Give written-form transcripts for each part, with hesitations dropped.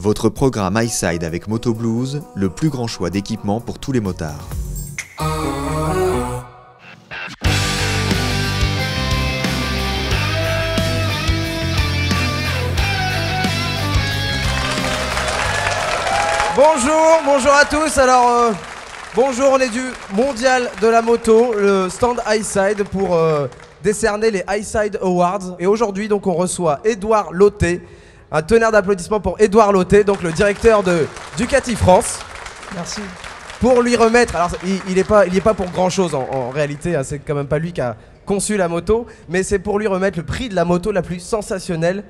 Votre programme iSide avec Moto Blues, le plus grand choix d'équipements pour tous les motards. Bonjour à tous. Alors, bonjour, on est du Mondial de la moto, le stand iSide pour décerner les iSide Awards. Et aujourd'hui, donc, on reçoit Édouard Lotté. Un tonnerre d'applaudissements pour Édouard Lotté, donc le directeur de Ducati France. Merci. Pour lui remettre, alors il est pas pour grand chose en réalité, hein, c'est quand même pas lui qui a conçu la moto, mais c'est pour lui remettre le prix de la moto la plus sensationnelle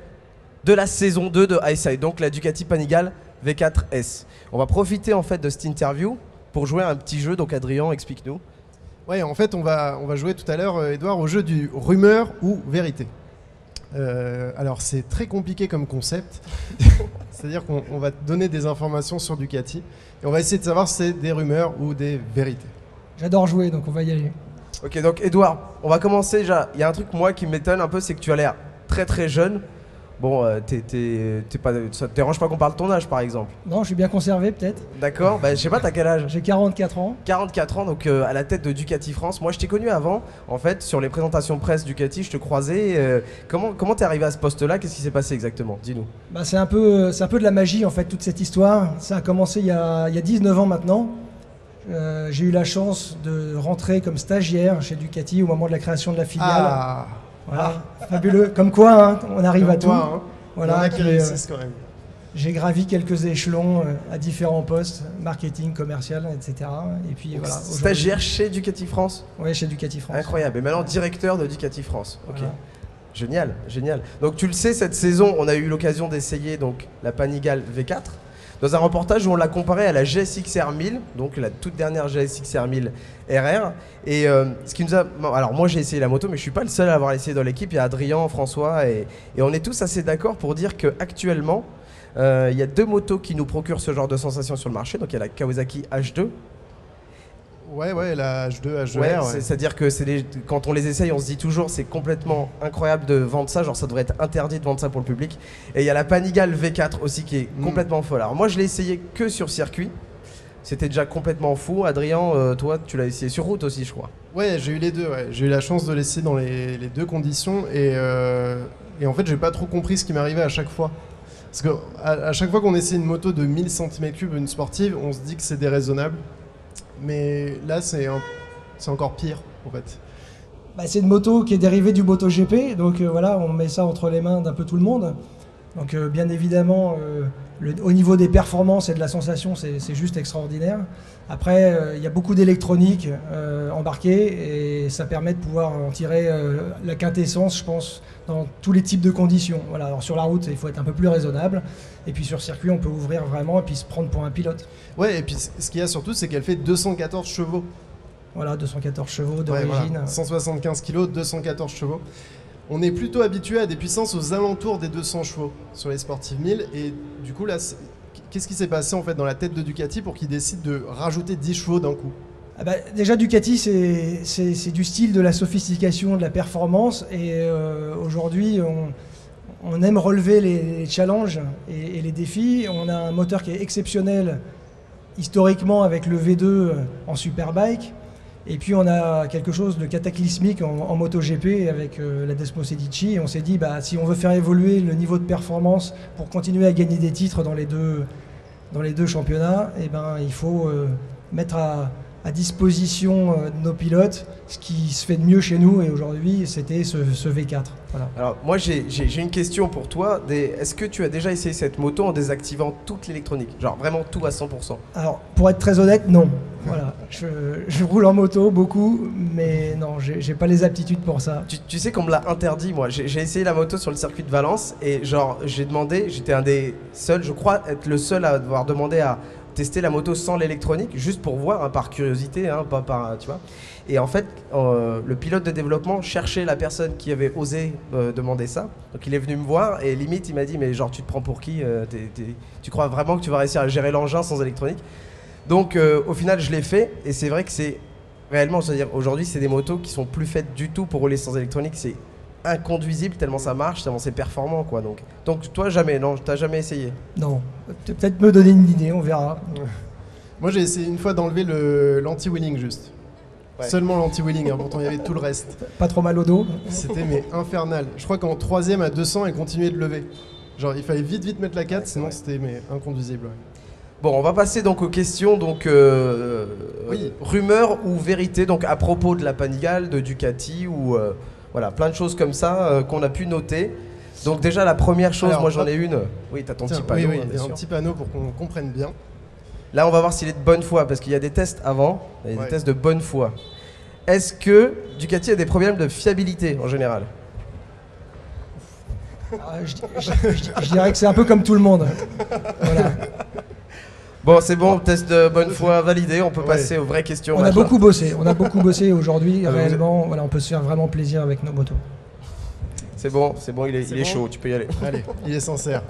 de la saison 2 de iSide, donc la Ducati Panigale V4S. On va profiter en fait de cette interview pour jouer à un petit jeu, donc Adrien, explique-nous. Ouais, en fait on va jouer tout à l'heure, Edouard, au jeu du rumeur ou vérité. Alors c'est très compliqué comme concept, c'est-à-dire qu'on va te donner des informations sur Ducati et on va essayer de savoir si c'est des rumeurs ou des vérités. J'adore jouer, donc on va y aller. Ok, donc Edouard, on va commencer déjà. Il y a un truc moi qui m'étonne un peu, c'est que tu as l'air très très jeune. Bon, ça te dérange pas qu'on parle de ton âge par exemple? Non, je suis bien conservé peut-être. D'accord, bah, je sais pas, t'as quel âge? J'ai 44 ans. 44 ans, donc à la tête de Ducati France. Moi je t'ai connu avant, en fait, sur les présentations presse Ducati, je te croisais. Comment t'es arrivé à ce poste-là? Qu'est-ce qui s'est passé exactement? Dis-nous. Bah, c'est un peu de la magie en fait, toute cette histoire. Ça a commencé il y a 19 ans maintenant. J'ai eu la chance de rentrer comme stagiaire chez Ducati au moment de la création de la filiale. Ah. Voilà, fabuleux. Comme quoi, hein, on arrive Comme à quoi, tout. Hein. Voilà, Il y en a qui réussissent quand même. J'ai gravi quelques échelons à différents postes, marketing, commercial, etc. Et puis Donc, voilà. stagiaire chez Ducati France? Oui, chez Ducati France. Incroyable. Et maintenant directeur de Ducati France. Ok. Voilà. Génial, génial. Donc tu le sais, cette saison, on a eu l'occasion d'essayer donc la Panigale V4 dans un reportage où on l'a comparé à la GSX-R 1000, donc la toute dernière GSX-R 1000 RR. Et ce qui nous a... Alors moi j'ai essayé la moto, mais je suis pas le seul à avoir essayé dans l'équipe. Il y a Adrien, François, et on est tous assez d'accord pour dire qu'actuellement, il y a deux motos qui nous procurent ce genre de sensation sur le marché. Donc il y a la Kawasaki H2. Ouais, la H2, H2R. Ouais, Ouais. c'est-à-dire que quand on les essaye, on se dit toujours c'est complètement incroyable de vendre ça, genre ça devrait être interdit de vendre ça pour le public. Et il y a la Panigale V4 aussi qui est complètement folle. Alors moi je l'ai essayé que sur circuit, c'était déjà complètement fou. Adrien, toi tu l'as essayé sur route aussi je crois. Ouais, j'ai eu les deux, ouais. J'ai eu la chance de l'essayer dans les deux conditions et en fait j'ai pas trop compris ce qui m'arrivait à chaque fois. Parce que à chaque fois qu'on essaie une moto de 1000 cm3, une sportive, on se dit que c'est déraisonnable. Mais là, c'est encore pire, en fait. Bah, c'est une moto qui est dérivée du MotoGP, donc voilà, on met ça entre les mains d'un peu tout le monde. Donc bien évidemment, au niveau des performances et de la sensation, c'est juste extraordinaire. Après, il y a beaucoup d'électronique embarquée et ça permet de pouvoir en tirer la quintessence, je pense, dans tous les types de conditions. Voilà, alors sur la route, il faut être un peu plus raisonnable. Et puis sur circuit, on peut ouvrir vraiment et puis se prendre pour un pilote. Ouais, et puis ce qu'il y a surtout, c'est qu'elle fait 214 chevaux. Voilà, 214 chevaux Ouais, d'origine. voilà. 175 kg, 214 chevaux. On est plutôt habitué à des puissances aux alentours des 200 chevaux sur les Sportive 1000. Et du coup, là, qu'est-ce qui s'est passé en fait dans la tête de Ducati pour qu'ils décident de rajouter 10 chevaux d'un coup? Ah bah, déjà Ducati c'est du style, de la sophistication, de la performance et aujourd'hui on aime relever les challenges et les défis. On a un moteur qui est exceptionnel historiquement avec le V2 en Superbike et puis on a quelque chose de cataclysmique en MotoGP avec la Desmo Sedici et on s'est dit bah, si on veut faire évoluer le niveau de performance pour continuer à gagner des titres dans les deux championnats, et ben, il faut mettre à disposition de nos pilotes ce qui se fait de mieux chez nous et aujourd'hui c'était ce V4. Voilà. Alors moi j'ai une question pour toi. Est-ce que tu as déjà essayé cette moto en désactivant toute l'électronique? Genre vraiment tout à 100%? Alors pour être très honnête, non. Voilà. Je roule en moto beaucoup, mais non, j'ai pas les aptitudes pour ça. Tu sais qu'on me l'a interdit moi. J'ai essayé la moto sur le circuit de Valence et genre j'ai demandé, j'étais un des seuls, je crois être le seul à devoir demander à tester la moto sans l'électronique, juste pour voir, hein, par curiosité, hein, pas par, tu vois. Et en fait, le pilote de développement cherchait la personne qui avait osé demander ça. Donc il est venu me voir et limite il m'a dit mais genre tu te prends pour qui, tu crois vraiment que tu vas réussir à gérer l'engin sans électronique? Donc au final je l'ai fait et c'est vrai que c'est réellement, c'est-à-dire aujourd'hui c'est des motos qui sont plus faites du tout pour rouler sans électronique, c'est inconduisible tellement ça marche, tellement c'est performant quoi. Donc toi jamais, non, t'as jamais essayé? Non, peut-être me donner une idée, on verra. Moi j'ai essayé une fois d'enlever l'anti-wheeling juste. Ouais. Seulement l'anti-wheeling, hein, pourtant il y avait tout le reste. Pas trop mal au dos. C'était mais infernal. Je crois qu'en 3ème à 200, elle continuait de lever. Genre il fallait vite mettre la 4, sinon c'était mais inconduisible. Ouais. Bon, on va passer donc aux questions, donc Oui. rumeur ou vérité, donc à propos de la Panigale, de Ducati ou voilà, plein de choses comme ça qu'on a pu noter. Donc déjà la première chose, Alors, moi j'en hop. ai une. Oui, t'as ton Tiens, petit panneau, oui, hein, il y bien a un sûr. petit panneau pour qu'on comprenne bien. Là, on va voir s'il est de bonne foi, parce qu'il y a des tests avant, il y a Ouais. des tests de bonne foi. Est-ce que Ducati a des problèmes de fiabilité en général? Je dirais que c'est un peu comme tout le monde. Voilà. Bon, c'est bon, test de bonne foi validé, on peut Ouais. passer aux vraies questions. On a maintenant. beaucoup bossé aujourd'hui, Ah, mais vous réellement. Voilà, on peut se faire vraiment plaisir avec nos motos. C'est bon, il est, C'est il est bon chaud, tu peux y aller. Allez, il est sincère.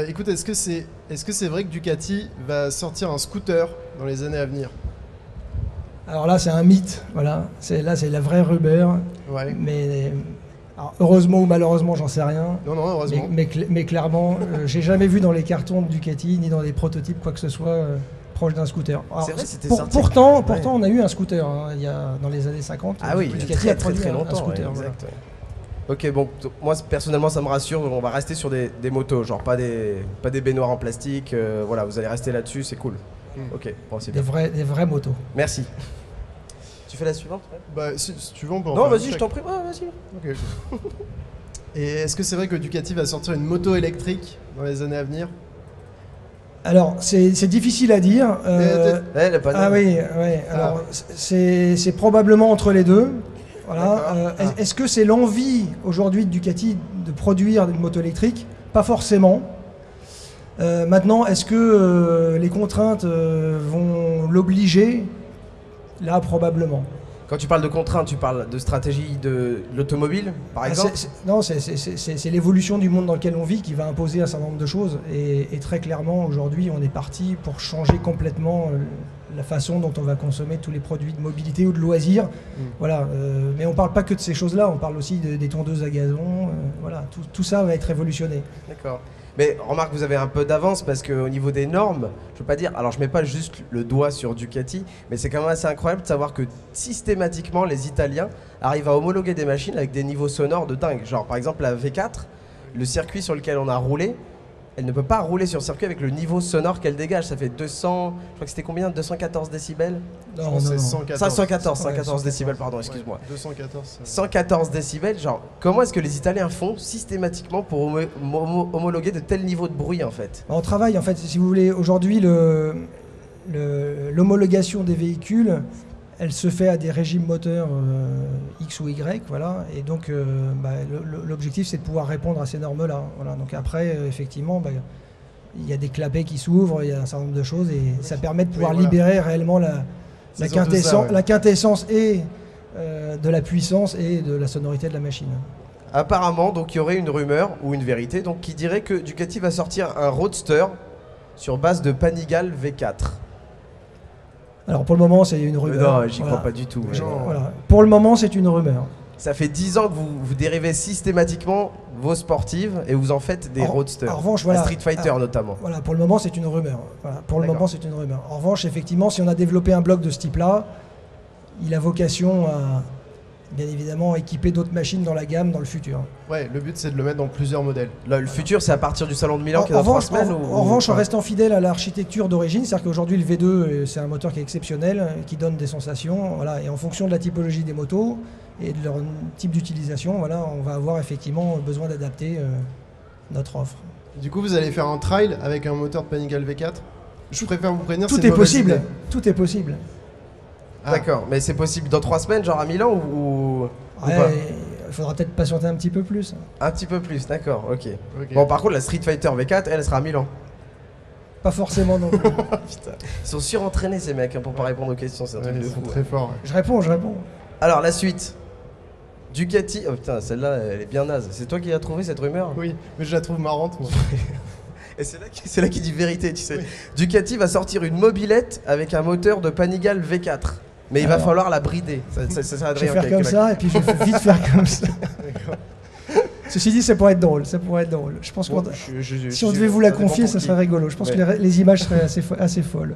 Écoute, est-ce que c'est vrai que Ducati va sortir un scooter dans les années à venir? Alors là, c'est un mythe. Voilà, c'est la vraie rumeur. Ouais. Mais alors, heureusement ou malheureusement, j'en sais rien. Non, heureusement. Mais clairement, j'ai jamais vu dans les cartons de Ducati ni dans les prototypes quoi que ce soit proche d'un scooter. Alors, C'est vrai, c'était pour- sorti. pourtant, Ouais. on a eu un scooter hein, il y a, dans les années 50. Ah oui, Ducati très a produit très un longtemps. scooter. Ouais, voilà. exact. Ok, bon, moi personnellement ça me rassure, on va rester sur des motos, genre pas des baignoires en plastique, voilà, vous allez rester là-dessus, c'est cool. Ok, bon, c'est Des bien. vrais motos. Merci. Tu fais la suivante? Bah, si tu veux, on peut en Non, faire vas-y, une je chaque. t'en prie, ouais, vas-y. Ok. Et est-ce que c'est vrai que Ducati va sortir une moto électrique dans les années à venir? Alors, c'est difficile à dire. Ouais, le panneau. Ah oui, ouais. Alors, c'est probablement entre les deux. Voilà. D'accord. Est-ce que c'est l'envie aujourd'hui de Ducati de produire une moto électrique? Pas forcément. Maintenant, est-ce que les contraintes vont l'obliger? Là, probablement. Quand tu parles de contraintes, tu parles de stratégie de l'automobile, par exemple? Non, c'est l'évolution du monde dans lequel on vit qui va imposer un certain nombre de choses. Et très clairement, aujourd'hui, on est parti pour changer complètement la façon dont on va consommer tous les produits de mobilité ou de loisirs. Voilà. Mais on ne parle pas que de ces choses-là, on parle aussi des tondeuses à gazon. Voilà. Tout ça va être révolutionné. D'accord. Mais remarque, vous avez un peu d'avance parce qu'au niveau des normes, je veux pas dire, alors je mets pas juste le doigt sur Ducati, mais c'est quand même assez incroyable de savoir que systématiquement les Italiens arrivent à homologuer des machines avec des niveaux sonores de dingue. Genre par exemple la V4, le circuit sur lequel on a roulé, elle ne peut pas rouler sur le circuit avec le niveau sonore qu'elle dégage. Ça fait 200, je crois que c'était combien? 214 décibels? Non, C'est non. 114 décibels, pardon, excuse-moi. 214. 114 décibels, genre, comment est-ce que les Italiens font systématiquement pour homologuer de tels niveaux de bruit en fait? On travaille, en fait, si vous voulez, aujourd'hui, l'homologation des véhicules, elle se fait à des régimes moteurs X ou Y, voilà. Et donc, l'objectif, c'est de pouvoir répondre à ces normes-là. Voilà. Donc après, effectivement, il y a des clapets qui s'ouvrent, il y a un certain nombre de choses, et ça permet de pouvoir voilà. libérer réellement la C'est surtout ça, quintessence, ouais. la quintessence et de la puissance et de la sonorité de la machine. Apparemment, donc il y aurait une rumeur ou une vérité donc qui dirait que Ducati va sortir un roadster sur base de Panigale V4. Alors pour le moment, c'est une rumeur. Non, j'y crois pas du tout. J'ai- Non. voilà. Pour le moment, c'est une rumeur. Ça fait 10 ans que vous dérivez systématiquement vos sportives et vous en faites des roadsters. En revanche, voilà. La Street Fighter notamment. Voilà, pour le moment, c'est une rumeur. Voilà, pour le D'accord. moment, c'est une rumeur. En revanche, effectivement, si on a développé un bloc de ce type-là, il a vocation à, bien évidemment, équiper d'autres machines dans la gamme dans le futur. Ouais, le but c'est de le mettre dans plusieurs modèles. Là, le futur, c'est à partir du salon de Milan qui est En dans 3 revanche, semaines en revanche, en restant fidèle à l'architecture d'origine, c'est-à-dire qu'aujourd'hui, le V2, c'est un moteur qui est exceptionnel, qui donne des sensations. Voilà, et en fonction de la typologie des motos et de leur type d'utilisation, voilà, on va avoir effectivement besoin d'adapter notre offre. Du coup, vous allez faire un trial avec un moteur de Panigale V4. Je préfère vous prévenir, c'est Tout une est mauvaise possible. idée. Tout est possible. Ah. D'accord, mais c'est possible dans 3 semaines, genre à Milan ou pas? Ouais, il faudra peut-être patienter un petit peu plus. Un petit peu plus, d'accord, ok. Ok. Bon, par contre, la Street Fighter V4, elle sera à Milan. Pas forcément non plus. Putain. Ils sont surentraînés ces mecs hein, pour pas répondre aux questions, c'est un Ouais, truc de ils fou. sont très forts. Ouais. Je réponds. Alors, la suite. Ducati. Oh putain, celle-là, elle est bien naze. C'est toi qui as trouvé cette rumeur? Oui, mais je la trouve marrante. Moi. Et c'est là qui dit vérité, tu sais. Ducati va sortir une mobilette avec un moteur de Panigale V4. Mais il va falloir la brider. C'est Je vais Adrien faire qui comme a- ça et puis je vais vite faire comme ça. Ceci dit, ça pourrait être drôle. Ça pourrait être drôle. Je pense Bon, que je- si on devait vous la ça dépend confier, pour ça qui. serait rigolo. Je pense Ouais. que les images seraient assez folles.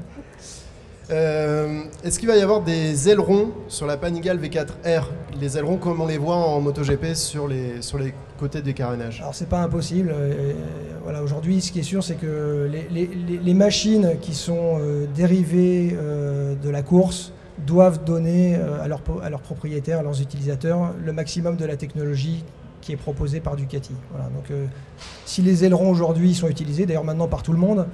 Est-ce qu'il va y avoir des ailerons sur la Panigale V4R? Les ailerons comme on les voit en MotoGP sur les côtés des carénages. Alors c'est pas impossible. Voilà, aujourd'hui, ce qui est sûr, c'est que les machines qui sont dérivées de la course doivent donner à leurs propriétaires, à leurs utilisateurs, le maximum de la technologie qui est proposée par Ducati. Voilà, donc si les ailerons aujourd'hui sont utilisés, d'ailleurs maintenant par tout le monde,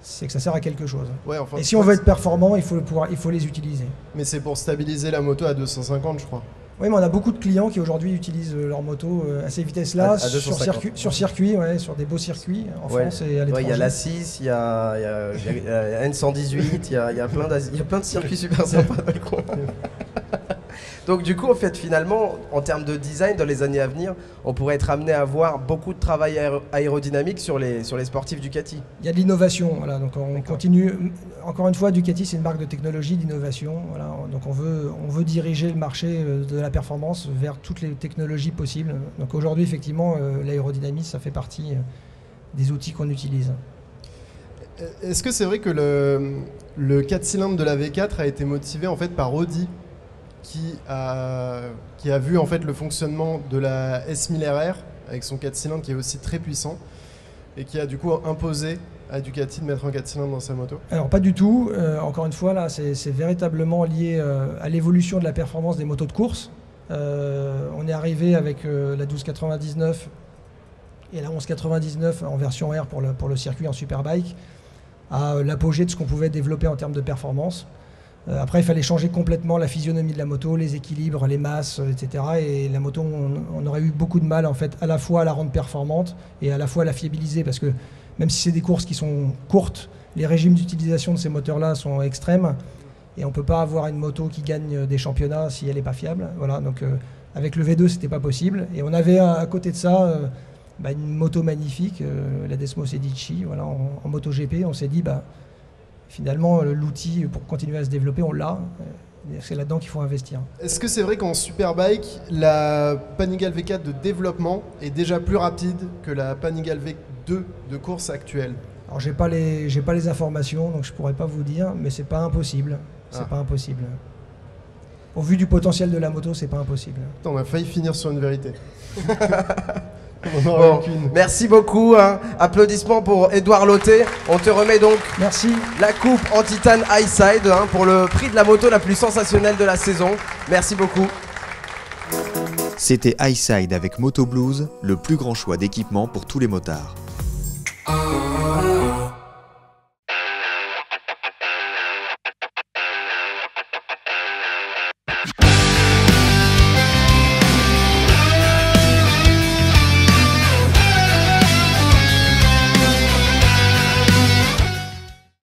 c'est que ça sert à quelque chose. Ouais, enfin, Et si on veut être performant, il faut les utiliser. Mais c'est pour stabiliser la moto à 250, je crois. Oui, mais on a beaucoup de clients qui aujourd'hui utilisent leur moto à ces vitesses-là, À sur 250. circuit, ouais, sur des beaux circuits en Ouais. France et à Ouais, l'étranger. il y a la 6, il y a N118, il y a plein de circuits super sympas dans les coins. Donc du coup, en fait, finalement, en termes de design, dans les années à venir, on pourrait être amené à voir beaucoup de travail aérodynamique sur les sportifs Ducati. Il y a de l'innovation, voilà, donc on continue. Encore une fois, Ducati, c'est une marque de technologie, d'innovation. Voilà, donc on veut diriger le marché de la performance vers toutes les technologies possibles. Donc aujourd'hui, effectivement, l'aérodynamisme, ça fait partie des outils qu'on utilise. Est-ce que c'est vrai que le 4 cylindres de la V4 a été motivé en fait par Audi qui a vu en fait le fonctionnement de la S1000RR avec son 4 cylindres qui est aussi très puissant et qui a du coup imposé à Ducati de mettre un 4 cylindres dans sa moto? Alors pas du tout, encore une fois là c'est véritablement lié à l'évolution de la performance des motos de course. On est arrivé avec la 1299 et la 1199 en version R pour le circuit en Superbike à l'apogée de ce qu'on pouvait développer en termes de performance. Après il fallait changer complètement la physionomie de la moto, les équilibres, les masses, etc. Et la moto on aurait eu beaucoup de mal en fait à la fois à la rendre performante et à la fois à la fiabiliser parce que même si c'est des courses qui sont courtes, les régimes d'utilisation de ces moteurs-là sont extrêmes et on ne peut pas avoir une moto qui gagne des championnats si elle n'est pas fiable. Voilà, donc avec le V2, c'était pas possible. Et on avait à côté de ça une moto magnifique, la Desmos Edici, voilà, en MotoGP. On s'est dit, finalement, l'outil pour continuer à se développer, on l'a. C'est là-dedans qu'il faut investir. Est-ce que c'est vrai qu'en Superbike, la Panigale V4 de développement est déjà plus rapide que la Panigale V2 de course actuelle? Alors j'ai pas les informations, donc je pourrais pas vous dire, mais c'est pas impossible. C'est pas impossible. Au vu du potentiel de la moto, c'est pas impossible. Attends, on a failli finir sur une vérité. Bon, merci beaucoup. Hein. Applaudissements pour Édouard Loté. On te remet donc Merci. la coupe en titane Highside pour le prix de la moto la plus sensationnelle de la saison. Merci beaucoup. C'était Highside avec Moto Blues, le plus grand choix d'équipements pour tous les motards.